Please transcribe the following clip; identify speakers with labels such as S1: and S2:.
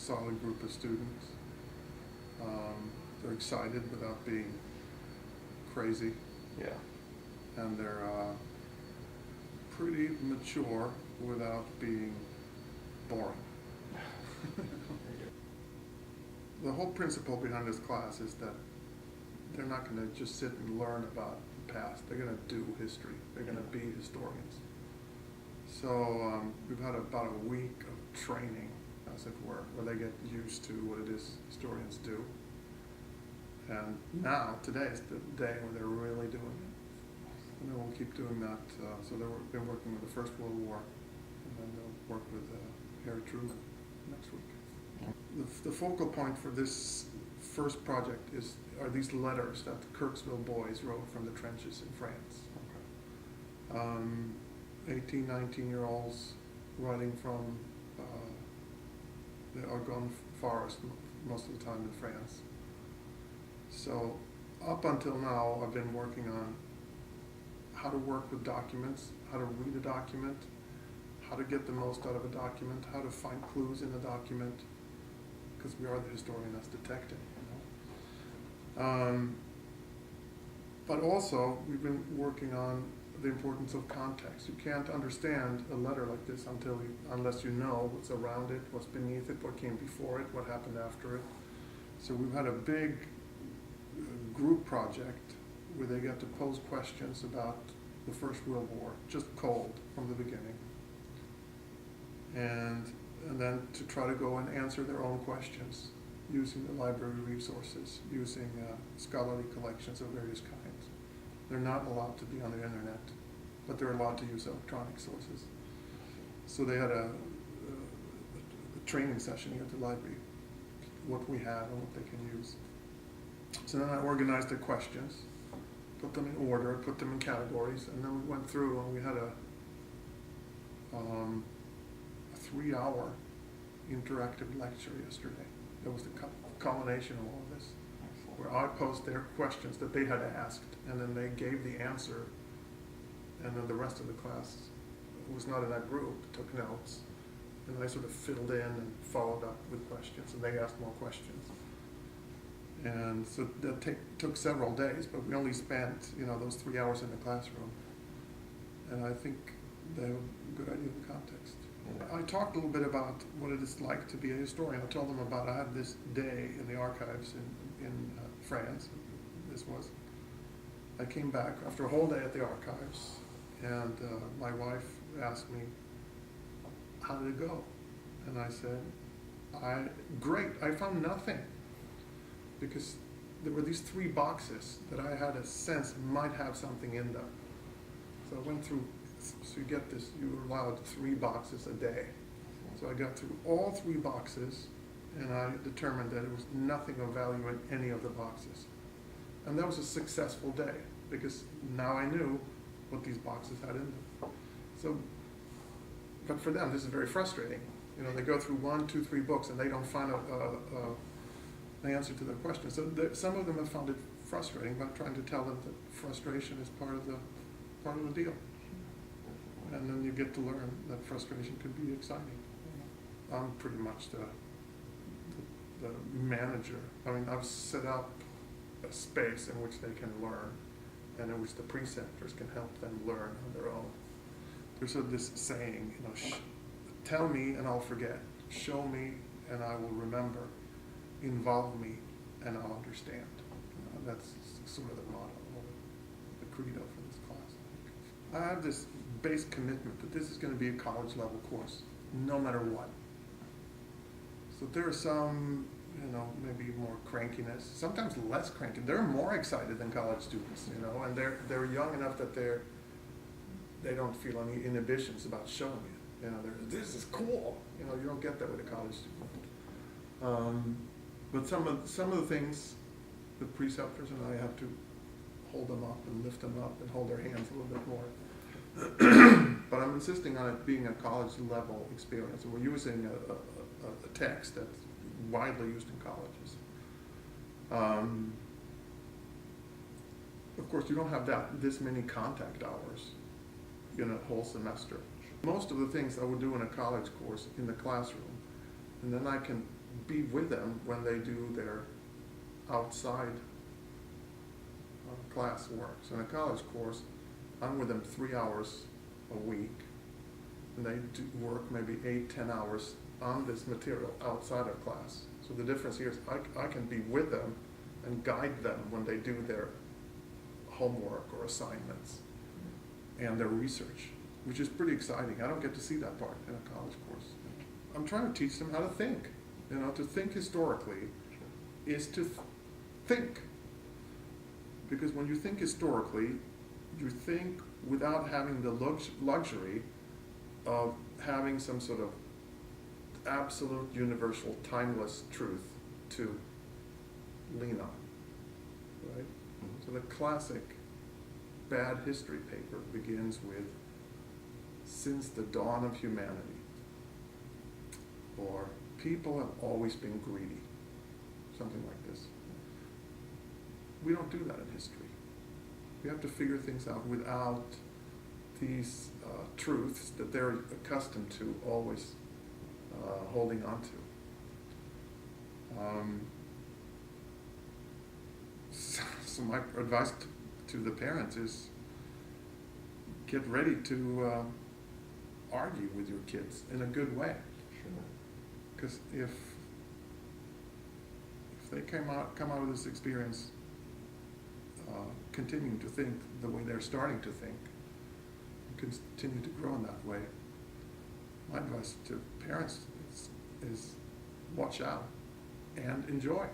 S1: solid group of students. They're excited without being crazy.
S2: Yeah.
S1: And they're pretty mature without being boring. The whole principle behind this class is that they're not going to just sit and learn about the past. They're going to do history. They're going to be historians. So we've had about a week of training, as it were, where they get used to what it is historians do. And now, today is the day when they're really doing it. And then we'll keep doing that. So they've been working with the First World War, and then they'll work with Harry Truman next week. The focal point for this first project are these letters that the Kirksville boys wrote from the trenches in France. 18, 19-year-olds writing from the Argonne forest most of the time in France. So up until now, I've been working on how to work with documents, how to read a document, how to get the most out of a document, how to find clues in a document, because we are the historian that's detecting. But also, we've been working on the importance of context. You can't understand a letter like this unless you know what's around it, what's beneath it, what came before it, what happened after it. So we've had a big group project where they get to pose questions about the First World War, just cold from the beginning. And then to try to go and answer their own questions using the library resources, using scholarly collections of various kinds. They're not allowed to be on the internet, but they're allowed to use electronic sources. So they had a training session here at the library, what we have and what they can use. So then I organized the questions, put them in order, put them in categories, and then we went through and we had a 3-hour interactive lecture yesterday. That was the culmination of all of this, where I posed their questions that they had asked, and then they gave the answer, and then the rest of the class who was not in that group took notes, and I sort of filled in and followed up with questions, and they asked more questions. And so that took several days, but we only spent those 3 hours in the classroom, and I think they have a good idea of the context. I talked a little bit about what it is like to be a historian. I told them about I had this day in the archives in France. I came back after a whole day at the archives, and my wife asked me, how did it go? And I said, great, I found nothing. Because there were these 3 boxes that I had a sense might have something in them. So I went through. So you get this, you're allowed 3 boxes a day. So I got through all 3 boxes, and I determined that there was nothing of value in any of the boxes. And that was a successful day, because now I knew what these boxes had in them. So, but for them, this is very frustrating. They go through 1, 2, 3 books, and they don't find an answer to their question. So some of them have found it frustrating, but I'm trying to tell them that frustration is part of the deal. And then you get to learn that frustration could be exciting. I'm pretty much the manager. I mean, I've set up a space in which they can learn, and in which the preceptors can help them learn on their own. There's this saying, tell me and I'll forget. Show me and I will remember. Involve me and I'll understand. That's sort of the motto, the credo for this class. I have this base commitment that this is going to be a college level course, no matter what. So there are some, maybe more crankiness, sometimes less cranky. They're more excited than college students, and they're young enough that they don't feel any inhibitions about showing it. This is cool. You don't get that with a college student. But some of the things, the preceptors and I have to hold them up and lift them up and hold their hands a little bit more. But I'm insisting on it being a college level experience. And we're using a text that's widely used in colleges. Of course, you don't have this many contact hours in a whole semester. Most of the things I would do in a college course in the classroom, and then I can be with them when they do their outside class work. So in a college course, I'm with them 3 hours a week, and they do work maybe 8, 10 hours on this material outside of class. So the difference here is I can be with them and guide them when they do their homework or assignments and their research, which is pretty exciting. I don't get to see that part in a college course. I'm trying to teach them how to think. You know, to think historically is to think. Because when you think historically, you think without having the luxury of having some sort of absolute, universal, timeless truth to lean on, right? So the classic bad history paper begins with, since the dawn of humanity, or people have always been greedy, something like this. We don't do that in history. We have to figure things out without these truths that they're accustomed to always holding on to. So my advice to the parents is get ready to argue with your kids in a good way. Because if they come out of this experience continuing to think the way they're starting to think, continue to grow in that way, my advice to parents is watch out and enjoy.